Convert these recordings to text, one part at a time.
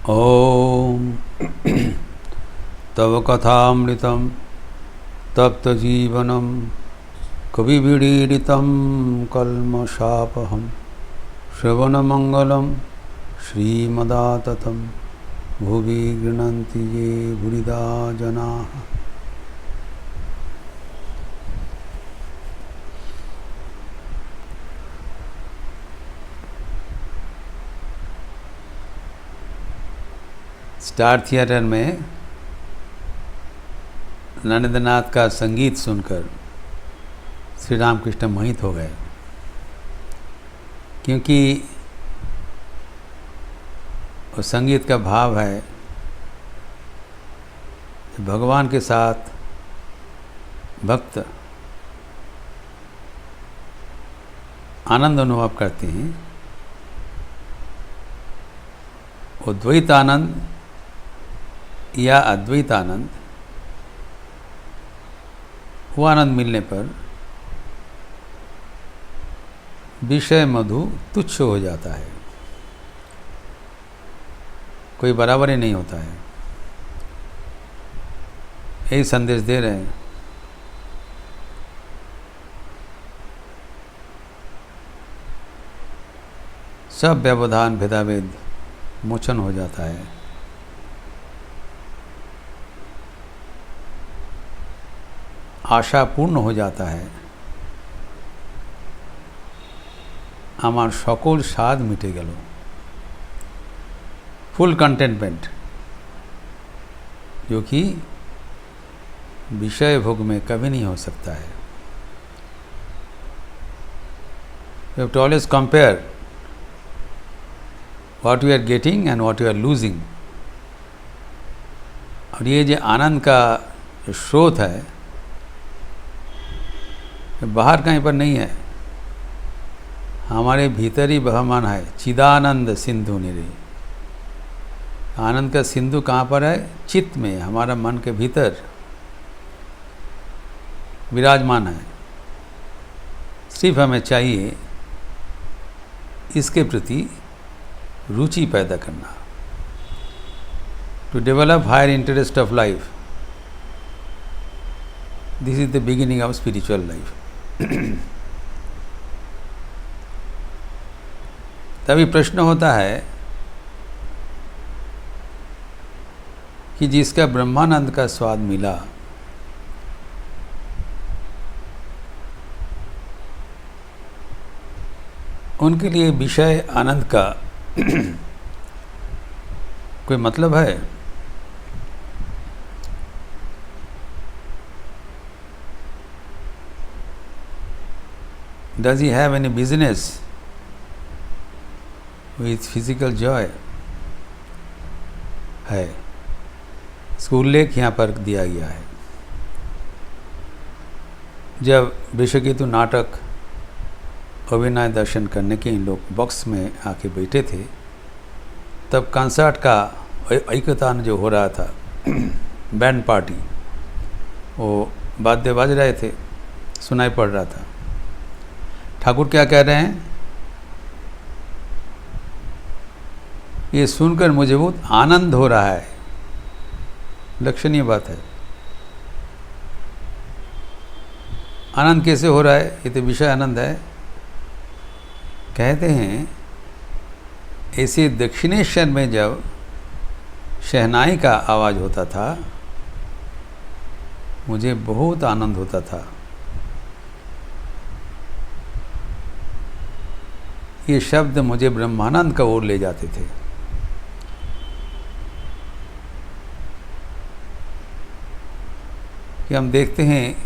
ॐ तव कथामृतं तप्तजीवनं कविभिरीडितं कल्मषापहं श्रवणमङ्गलं श्रीमदाततं भुवि गृह्णन्ति ये भूरिदा जनाः। स्टार थिएटर में नरेंद्रनाथ का संगीत सुनकर श्री रामकृष्ण मोहित हो गए, क्योंकि उस संगीत का भाव है भगवान के साथ भक्त आनंद अनुभव करते हैं। वो द्वैत आनंद या अद्वैत आनंद, वो आनंद मिलने पर विषय मधु तुच्छ हो जाता है, कोई बराबर ही नहीं होता है। यही संदेश दे रहे हैं। सब व्यवधान भेदाभेद मोचन हो जाता है। आशा पूर्ण हो जाता है। आमार सकल स्वाद मिटे गेल। फुल कंटेंटमेंट, जो कि विषय भोग में कभी नहीं हो सकता है। You have to always compare what you are getting and what you are losing। और ये जो आनंद का स्रोत है, बाहर कहीं पर नहीं है, हमारे भीतर ही बहमान है। चिदानंद सिंधु निरे। आनंद का सिंधु कहाँ पर है? चित्त में, हमारा मन के भीतर विराजमान है। सिर्फ हमें चाहिए इसके प्रति रुचि पैदा करना। To develop higher interest of life, this is the beginning of spiritual life. तभी प्रश्न होता है कि जिसका ब्रह्मानंद का स्वाद मिला, उनके लिए विषय आनंद का कोई मतलब है? Does he have any business with physical joy? है। स्कूल लेख यहाँ पर दिया गया है। जब विश्वकेतु नाटक अभिनय दर्शन करने के इन लोग बॉक्स में आके बैठे थे, तब कंसर्ट का ऐकतान जो हो रहा था, बैंड पार्टी, वो वाद्य बज रहे थे, सुनाई पड़ रहा था। ठाकुर क्या कह रहे हैं? ये सुनकर मुझे बहुत आनंद हो रहा है। लक्षणीय बात है। आनंद कैसे हो रहा है? ये तो विषय आनंद है। कहते हैं ऐसे दक्षिणेश्वर में जब शहनाई का आवाज़ होता था, मुझे बहुत आनंद होता था। ये शब्द मुझे ब्रह्मानंद का ओर ले जाते थे। कि हम देखते हैं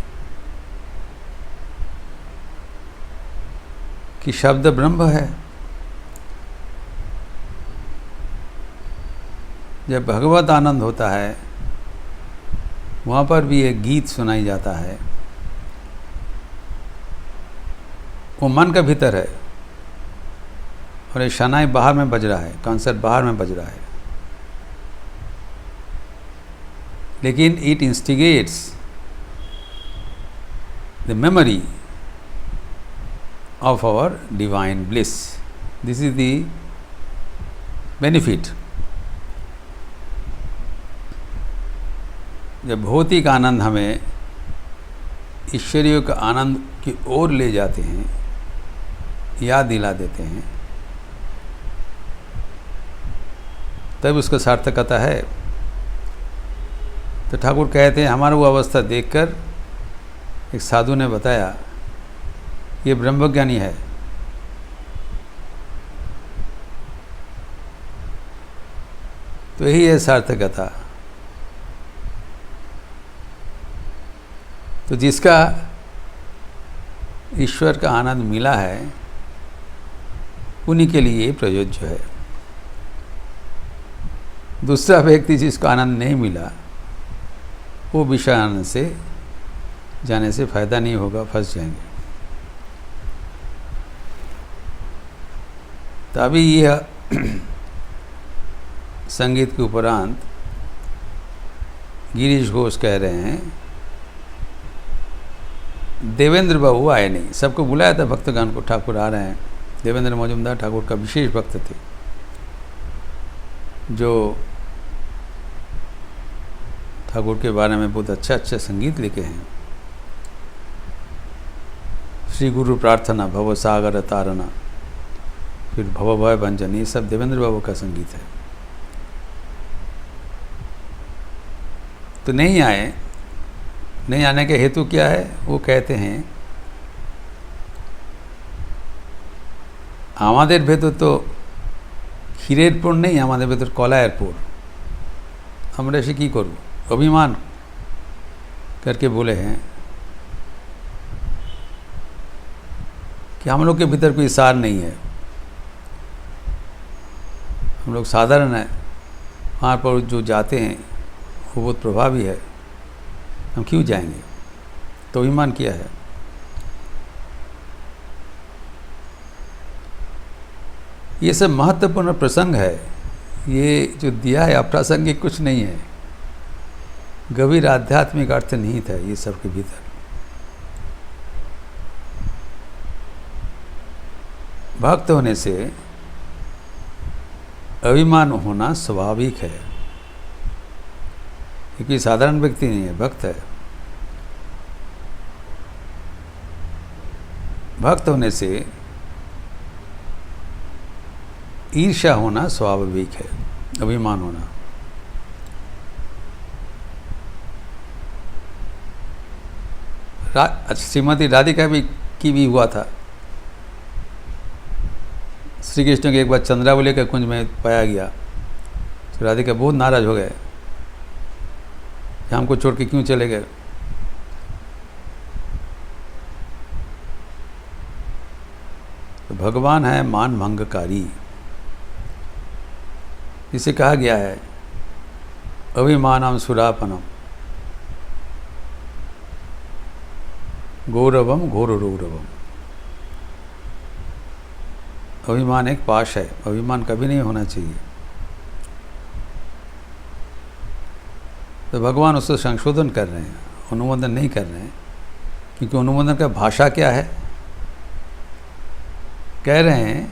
कि शब्द ब्रह्म है। जब भगवत आनंद होता है, वहाँ पर भी एक गीत सुनाई जाता है। वो मन का भीतर है, और ये शहनाई बाहर में बज रहा है, कंसर्ट बाहर में बज रहा है। लेकिन it इंस्टिगेट्स the memory of our divine bliss. This is the benefit जब भौतिक आनंद हमें ईश्वरीय का आनंद की ओर ले जाते हैं, याद दिला देते हैं, तब उसका सार्थकता है। तो ठाकुर कहते हैं हमारा वो अवस्था देखकर एक साधु ने बताया ये ब्रह्मज्ञानी है। तो यही है सार्थकता। तो जिसका ईश्वर का आनंद मिला है उन्हीं के लिए प्रयोज्य है। दूसरा व्यक्ति जिसको आनंद नहीं मिला वो विषय आनंद से जाने से फायदा नहीं होगा, फंस जाएंगे। तो अभी यह संगीत के उपरांत गिरीश घोष कह रहे हैं देवेंद्र बाबू आए नहीं। सबको बुलाया था भक्तगण को, ठाकुर आ रहे हैं। देवेंद्र मजुमदार ठाकुर का विशेष भक्त थे, जो ठाकुर के बारे में बहुत अच्छा संगीत लिखे हैं। श्री गुरु प्रार्थना, भव सागर तारना, फिर भव भय भंजन, ये सब देवेंद्र बाबू का संगीत है। तो नहीं आए। नहीं आने के हेतु क्या है? वो कहते हैं আমাদের ভেতর তো ক্ষীরের পোড় নেই, আমাদের ভেতর কলায়ের পোড়। আমরা এসে কী করব? अभिमान करके बोले हैं कि हम लोग के भीतर कोई सार नहीं है, हम लोग साधारण है, वहाँ पर जो जाते हैं वो बहुत प्रभावी है, हम क्यों जाएंगे? तो अभिमान किया है। ये सब महत्वपूर्ण प्रसंग है। ये जो दिया है अप्रासंगिक कुछ नहीं है, गंभीर आध्यात्मिक अर्थ निहित है ये सब के भीतर। भक्त होने से अभिमान होना स्वाभाविक है, क्योंकि साधारण व्यक्ति नहीं है, भक्त है। भक्त होने से ईर्ष्या होना स्वाभाविक है, अभिमान होना। श्रीमती राधिका की भी हुआ था। श्री कृष्ण के एक बार चंद्रावली के कुंज में पाया गया, तो राधिका बहुत नाराज हो गए, हमको छोड़ के क्यों चले गए। तो भगवान है मान भंगकारी, जिसे कहा गया है अभिमानम सुरापनम गौरवम घोररौरवम। अभिमान एक पाश है, अभिमान कभी नहीं होना चाहिए। तो भगवान उसको संशोधन कर रहे हैं, अनुमोदन नहीं कर रहे हैं, क्योंकि अनुमोदन का भाषा क्या है? कह रहे हैं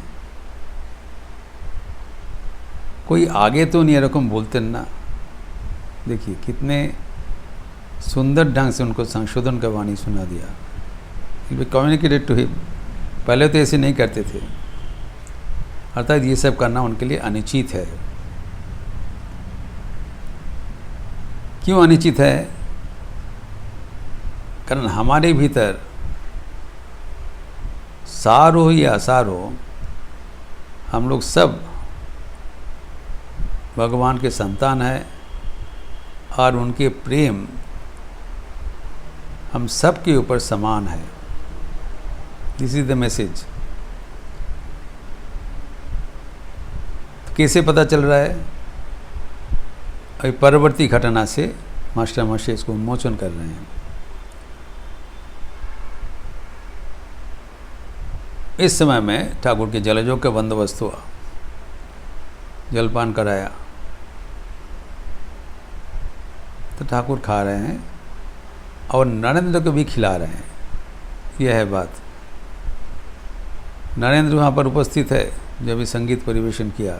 कोई आगे तो नहीं रकम बोलते ना। देखिए कितने सुंदर ढंग से उनको संशोधन का वाणी सुना दिया। We communicated to him. पहले तो ऐसे नहीं करते थे, अर्थात ये सब करना उनके लिए अनुचित है। क्यों अनुचित है? कारण हमारे भीतर सार हो या असार हो, हम लोग सब भगवान के संतान हैं और उनके प्रेम हम सब के ऊपर समान है। This is the message. तो कैसे पता चल रहा है? अभी परवर्ती घटना से मास्टर मशे इसको उन्मोचन कर रहे हैं। इस समय में ठाकुर के जलजोग का बंदोबस्त हुआ, जलपान कराया, तो ठाकुर खा रहे हैं और नरेंद्र को भी खिला रहे हैं। यह है बात। नरेंद्र वहाँ पर उपस्थित है जब भी संगीत परिवेशन किया,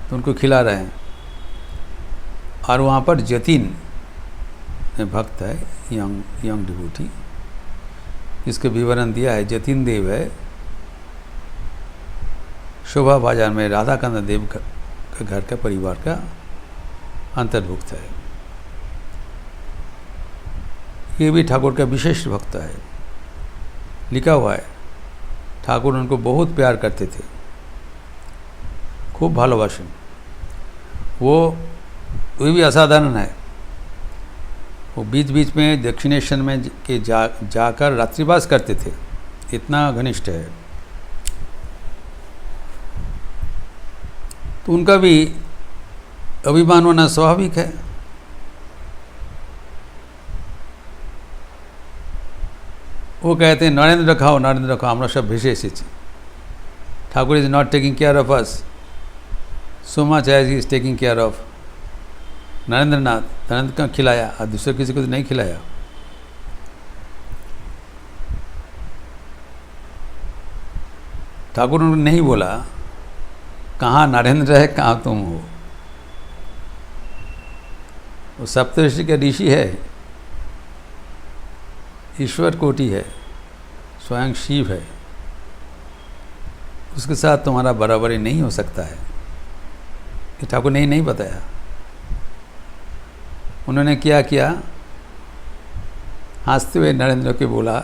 तो उनको खिला रहे हैं। और वहाँ पर जतिन भक्त है, यंग डिवोटी, जिसके विवरण दिया है। जतिन देव है, शोभा बाजार में राधाकांत देव का घर का परिवार का अंतर्भुक्त है। ये भी ठाकुर का विशेष भक्त है। लिखा हुआ है ठाकुर उनको बहुत प्यार करते थे, खूब भालोबासन। वो भी असाधारण है। वो बीच बीच में दक्षिणेश्वर में जाकर रात्रिवास करते थे, इतना घनिष्ठ है। तो उनका भी अभिमान होना स्वाभाविक है। वो कहते हैं नरेंद्र खाओ, नरेंद्र खाओ, আমরা सब ভেসে এসেছি। Thakur is not taking care of us so much as he is taking care of Narendra Nath. Narendra का खिलाया और दूसरे किसी को तो नहीं खिलाया। ठाकुर ने नहीं बोला कहाँ नरेंद्र है, कहाँ तुम हो। वो सप्तऋषि का ऋषि है, ईश्वर कोटि है, स्वयं शिव है। उसके साथ तुम्हारा बराबरी नहीं हो सकता है। ये ठाकुर ने नहीं बताया। उन्होंने क्या किया, हंसते हुए नरेंद्र को बोला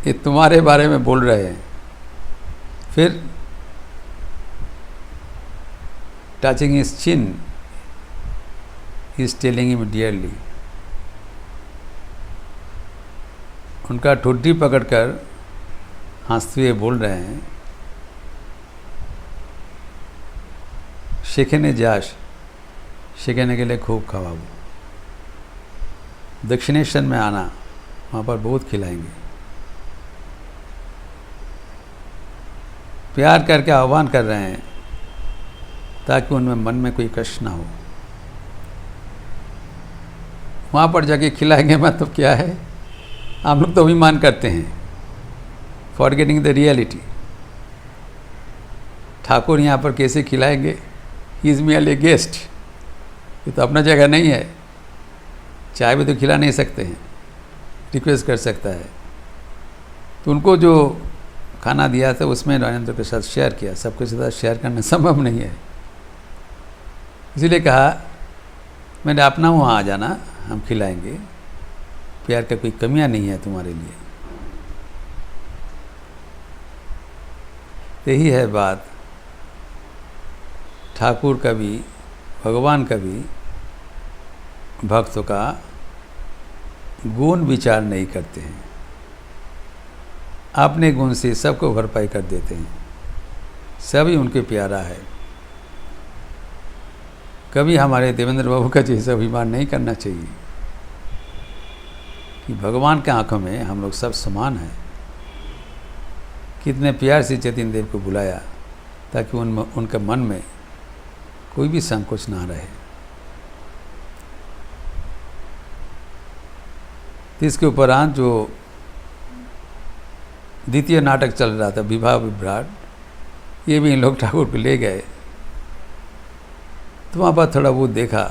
ये तुम्हारे बारे में बोल रहे हैं। फिर touching his chin he is telling him dearly. उनका ठुड्डी पकड़कर हंसते हुए बोल रहे हैं, शेखने जाश, शेखने के लिए खूब खवाओ। दक्षिणेश्वर में आना, वहाँ पर बहुत खिलाएंगे। प्यार करके आह्वान कर रहे हैं ताकि उनमें मन में कोई कष्ट ना हो। वहाँ पर जाके खिलाएंगे मतलब क्या है, हम लोग तो अभिमान करते हैं, फॉरगेटिंग द रियलिटी। ठाकुर यहाँ पर कैसे खिलाएंगे, ही इज़ मियरली गेस्ट। ये तो अपना जगह नहीं है, चाय भी तो खिला नहीं सकते हैं, रिक्वेस्ट कर सकता है। तो उनको जो खाना दिया था उसमें नरेंद्र के साथ शेयर किया। सबके साथ शेयर करना संभव नहीं है, इसीलिए कहा मैंने अपना वहाँ आ जाना, हम खिलाएंगे। प्यार का कोई कमियां नहीं है तुम्हारे लिए। यही है बात। ठाकुर कभी, भगवान कभी भक्तों का गुण विचार नहीं करते हैं, अपने गुण से सबको भरपाई कर देते हैं। सभी उनके प्यारा है। कभी हमारे देवेंद्र बाबू का जैसा अभिमान नहीं करना चाहिए कि भगवान के आंखों में हम लोग सब समान हैं। कितने प्यार से जतिन देव को बुलाया ताकि उनके मन में कोई भी संकोच ना रहे। तो इसके उपरांत जो द्वितीय नाटक चल रहा था, विवाह विभ्राट, ये भी इन लोग ठाकुर को ले गए। तो वहाँ पर थोड़ा बहुत देखा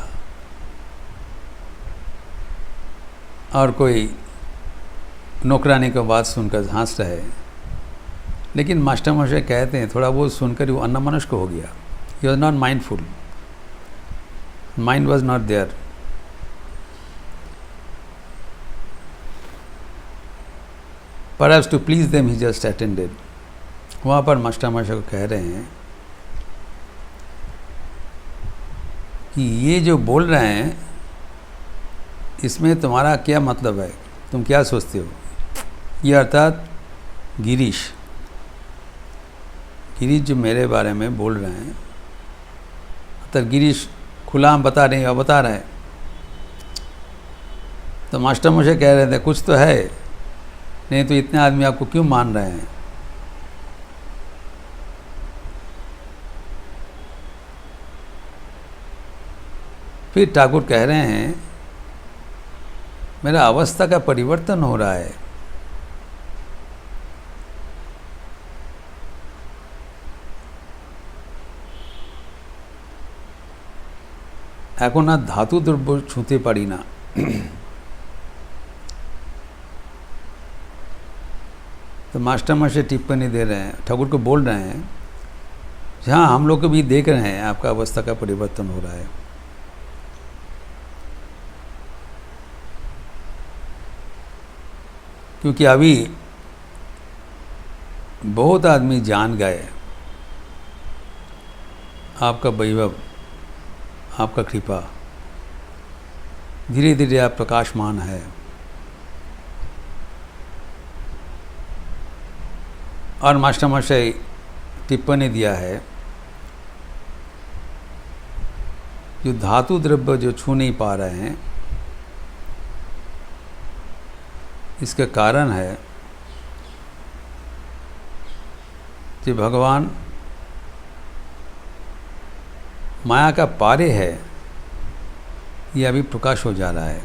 और कोई नौकरानी का बात सुनकर हंस रहे। लेकिन मास्टर मशे कहते हैं थोड़ा बहुत सुनकर वो अन्नमनस्क हो गया। He was not mindful, mind was not there. Perhaps to please them he just attended. वहाँ पर मास्टर मशे को कह रहे हैं कि ये जो बोल रहे हैं इसमें तुम्हारा क्या मतलब है, तुम क्या सोचते हो। ये अर्थात गिरीश जो मेरे बारे में बोल रहे हैं, अर्थात गिरीश खुला हम बता रहे हैं और बता रहे हैं। तो मास्टर मुझे कह रहे थे कुछ तो है, नहीं तो इतने आदमी आपको क्यों मान रहे हैं। फिर ठाकुर कह रहे हैं मेरा अवस्था का परिवर्तन हो रहा है। এখন আর ধাতু দ্রব্য ছুঁতে পারি না। तो मास्टर मास्टर टिप्पणी दे रहे हैं, ठाकुर को बोल रहे हैं, हाँ हम लोग को भी देख रहे हैं आपका अवस्था का परिवर्तन हो रहा है। क्योंकि अभी बहुत आदमी जान गए आपका वैभव, आपका कृपा, धीरे धीरे आप प्रकाशमान है। और मास्टर मास्टर टिप्पणी दिया है, जो धातु द्रव्य जो छू नहीं पा रहे हैं, इसका कारण है कि भगवान माया का पारे है, ये अभी प्रकाश हो जा रहा है।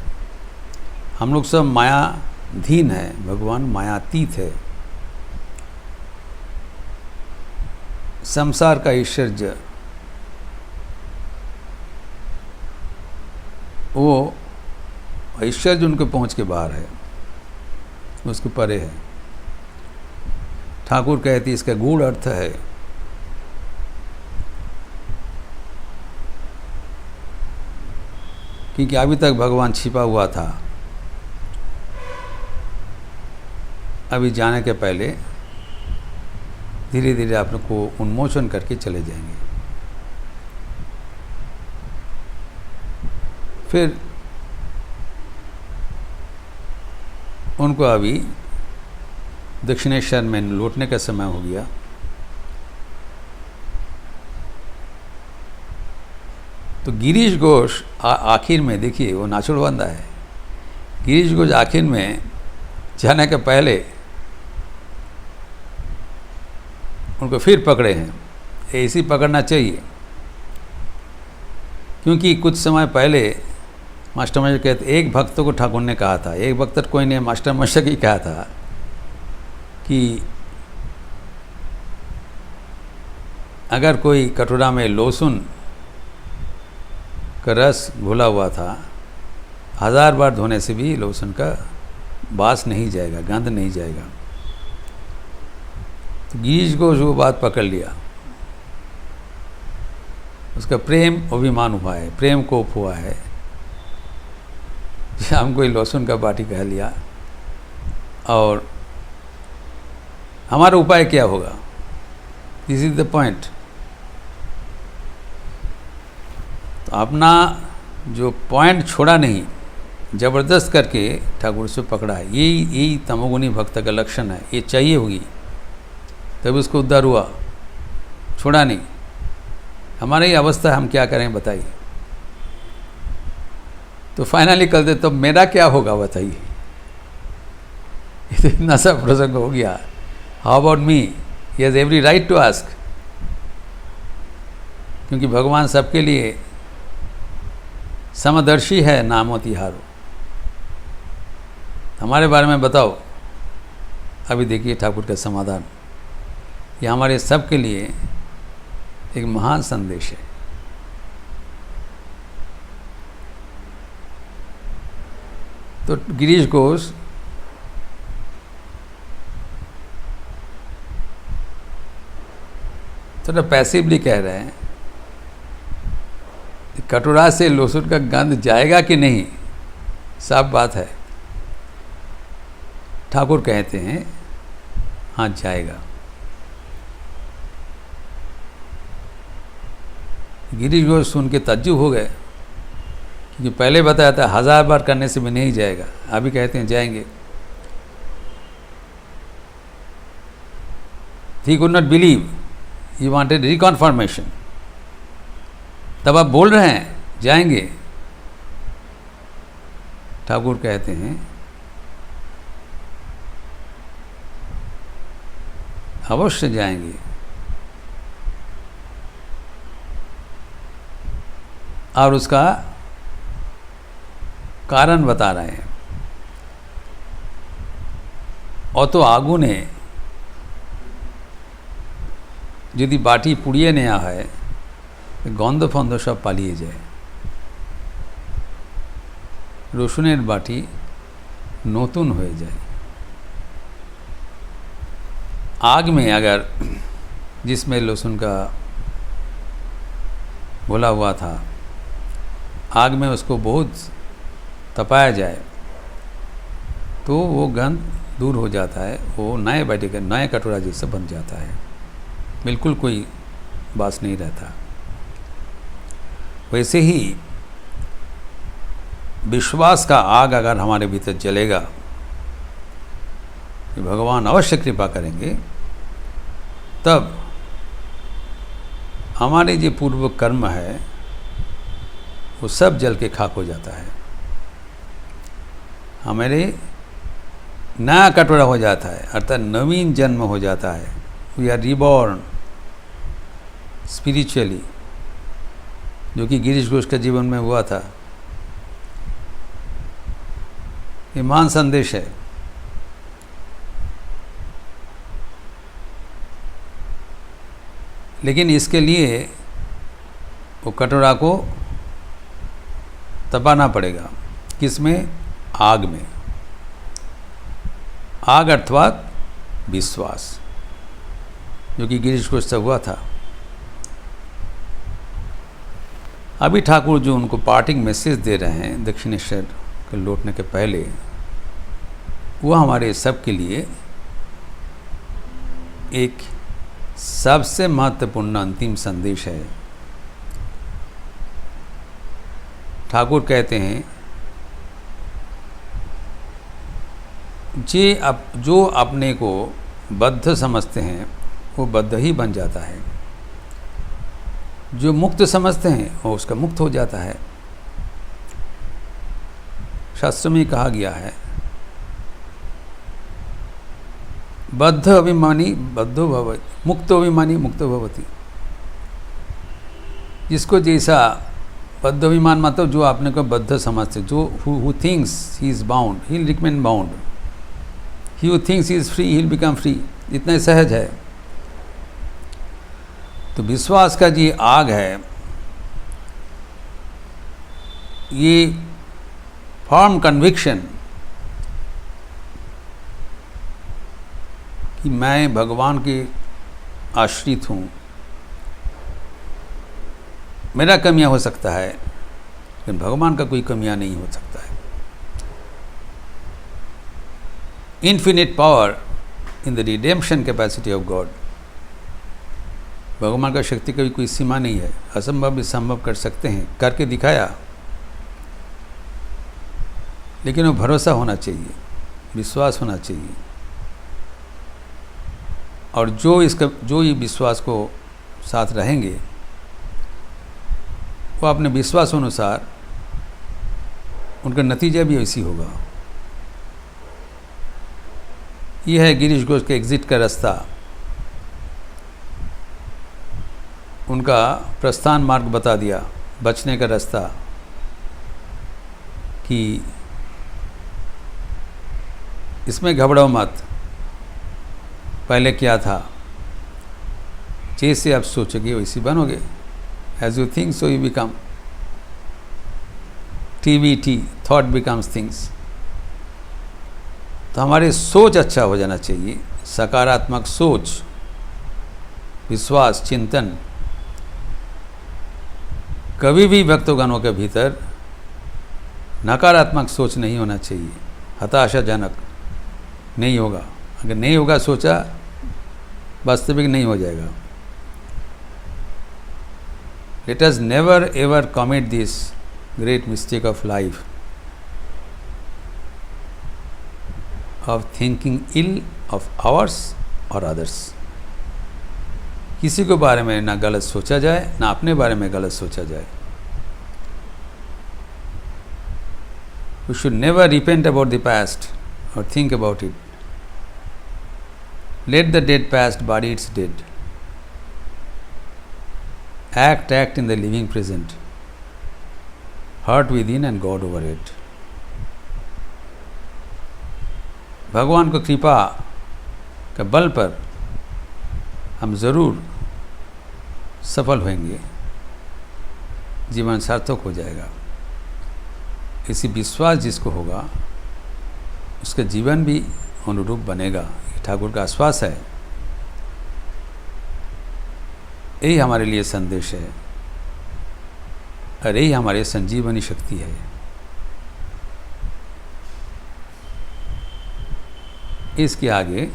हम लोग सब मायाधीन है, भगवान मायातीत है। संसार का ऐश्वर्य वो ऐश्वर्य उनके पहुँच के बाहर है, उसके परे है। ठाकुर कहती इसका गूढ़ अर्थ है क्योंकि अभी तक भगवान छिपा हुआ था, अभी जाने के पहले धीरे धीरे आप लोग को उन्मोचन करके चले जाएंगे। फिर उनको अभी दक्षिणेश्वर में लौटने का समय हो गया। तो गिरीश घोष आखिर में, देखिए वो नाचुड़बंदा है, गिरीश घोष आखिर में जाने के पहले उनको फिर पकड़े हैं। ऐसी पकड़ना चाहिए, क्योंकि कुछ समय पहले मास्टर मास्टर कहते, एक भक्त को ठाकुर ने कहा था, एक भक्त कोई ने मास्टर मास्टर की कहा था कि अगर कोई कटोरा में लहसुन का रस घुला हुआ था, 1000 बार धोने से भी लहसुन का बास नहीं जाएगा, गंध नहीं जाएगा। तो गिरीश को वो बात पकड़ लिया, उसका प्रेम अभिमान हुआ है, प्रेम कोप हुआ है। हम कोई लहसुन का बाटी कह लिया, और हमारा उपाय क्या होगा? This is the point. तो अपना जो पॉइंट छोड़ा नहीं, जबरदस्त करके ठाकुर से पकड़ा है। यही तमोगुणी भक्त का लक्षण है, ये चाहिए होगी तभी उसको उद्धार हुआ, छोड़ा नहीं। हमारी ही अवस्था, हम क्या करें बताइए। तो फाइनली कल दे, तो मेरा क्या होगा बताइए। इतना सा प्रसंग हो गया। How about me? He has every right to ask, क्योंकि भगवान सबके लिए समदर्शी है, नामो तिहारो। हमारे बारे में बताओ। अभी देखिए ठाकुर का समाधान, ये हमारे सब के लिए एक महान संदेश है। तो गिरीश घोष थोड़ा पैसिवली कह रहे हैं, कटोरा से लहसुन का गंध जाएगा कि नहीं, साफ बात है। ठाकुर कहते हैं हाँ जाएगा। गिरीश घोष सुन के तज्जुब हो गए, क्योंकि पहले बताया था 1000 बार करने से भी नहीं जाएगा, अभी कहते हैं जाएंगे। He could not believe, he wanted reconfirmation. तब आप बोल रहे हैं जाएंगे। ठाकुर कहते हैं अवश्य जाएंगे। और उसका कारण बता रहे हैं। অত আগুনে যদি বাটি পুড়িয়ে নেওয়া হয়, গন্ধ ফন্ধ সব পালিয়ে যায়। রসুনের বাটি নতুন হয়ে যায়। आग में अगर जिसमें लहसुन का घोला हुआ था, आग में उसको बहुत तपाया जाए तो वो गंध दूर हो जाता है, वो नए बाटी का नए कटोरा जैसा बन जाता है, बिल्कुल कोई बास नहीं रहता। वैसे ही विश्वास का आग अगर हमारे भीतर जलेगा, भगवान अवश्य कृपा करेंगे, तब हमारे जो पूर्व कर्म है वो सब जल के खाक हो जाता है, हमारे नया कटोरा हो जाता है, अर्थात नवीन जन्म हो जाता है। वी आर रिबॉर्न स्पिरिचुअली, जो कि गिरीश घोष के जीवन में हुआ था। ये महान संदेश है। लेकिन इसके लिए वो कटोरा को तपाना पड़ेगा। किसमें? आग में। आग अर्थात विश्वास, जो कि गिरीश घोष से हुआ था। अभी ठाकुर जो उनको पार्टिंग मैसेज दे रहे हैं दक्षिणेश्वर के लौटने के पहले, वो हमारे सब के लिए एक सबसे महत्वपूर्ण अंतिम संदेश है। ठाकुर कहते हैं जो अपने को बद्ध समझते हैं वो बद्ध ही बन जाता है, जो मुक्त समझते हैं वो उसका मुक्त हो जाता है। शास्त्र में कहा गया है, बद्ध अभिमानी बद्धो भवति, मुक्तो अभिमानी मुक्तो भवति। जिसको जैसा बद्ध अभिमान मतलब जो आपने को बद्ध समझते, जो who thinks he is bound he will remain bound, he who thinks he is free he will become free, इतना सहज है। तो विश्वास का जी आग है, ये फर्म कन्विक्शन कि मैं भगवान के आश्रित हूँ। मेरा कमियां हो सकता है लेकिन भगवान का कोई कमियां नहीं हो सकता है। Infinite power in the redemption capacity of God. भगवान का शक्ति का भी कोई सीमा नहीं है, असंभव भी संभव कर सकते हैं, करके दिखाया। लेकिन वो भरोसा होना चाहिए, विश्वास होना चाहिए। और जो ये विश्वास को साथ रहेंगे वो अपने विश्वास अनुसार उनका नतीजा भी ऐसी होगा। यह है गिरीश घोष के एग्जिट का रास्ता, उनका प्रस्थान मार्ग बता दिया, बचने का रास्ता, कि इसमें घबराओ मत। पहले क्या था, जैसे आप सोचोगे वैसे बनोगे। As you think so you become. TBT, thought becomes things. तो हमारी सोच अच्छा हो जाना चाहिए, सकारात्मक सोच, विश्वास, चिंतन। कभी भी भक्तगणों के भीतर नकारात्मक सोच नहीं होना चाहिए, हताशाजनक नहीं होगा। अगर नहीं होगा सोचा, वास्तविक नहीं हो जाएगा। Let us never ever commit this great mistake of life of thinking ill of ours or others। किसी के बारे में ना गलत सोचा जाए, ना अपने बारे में गलत सोचा जाए। We should never repent about the past or think about it. Let the dead past bury its dead. Act in the living present. Heart within and God over it. भगवान को कृपा के बल पर हम ज़रूर सफल होंगे, जीवन सार्थक हो जाएगा। इसी विश्वास जिसको होगा उसका जीवन भी अनुरूप बनेगा। ये ठाकुर का आश्वास है। यही हमारे लिए संदेश है और यही हमारी संजीवनी शक्ति है। इसके आगे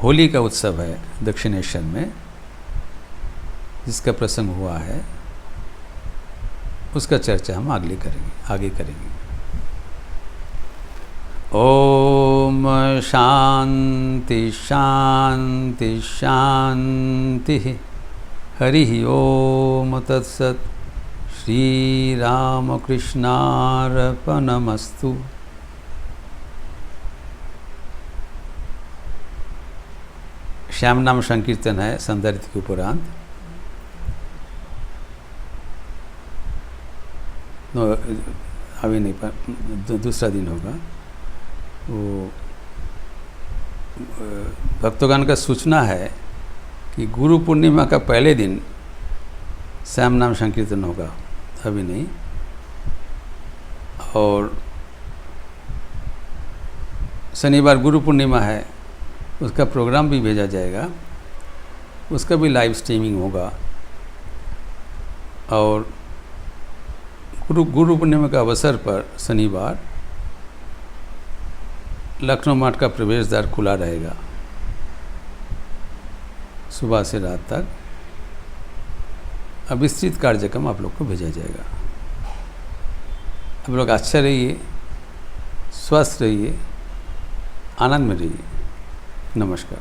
होली का उत्सव है दक्षिणेश्वर में, जिसका प्रसंग हुआ है, उसका चर्चा हम आगे करेंगे। ओम शांति शांति शांति। हरि ओम तत्सत। श्री रामकृष्णार्पणमस्तु। श्याम नाम संकीर्तन है संदर्भ के उपरांत। अभी नहीं पर दूसरा दिन होगा। वो भक्तगण का सूचना है कि गुरु पूर्णिमा का पहले दिन श्याम नाम संकीर्तन होगा, अभी नहीं। और शनिवार गुरु पूर्णिमा है, उसका प्रोग्राम भी भेजा जाएगा, उसका भी लाइव स्ट्रीमिंग होगा। और गुरु पूर्णिमा का अवसर पर शनिवार लखनऊ मठ का प्रवेश द्वार खुला रहेगा सुबह से रात तक। अब विस्तृत कार्यक्रम आप लोग को भेजा जाएगा। आप लोग अच्छे रहिए, स्वस्थ रहिए, आनंद में रहिए। नमस्कार।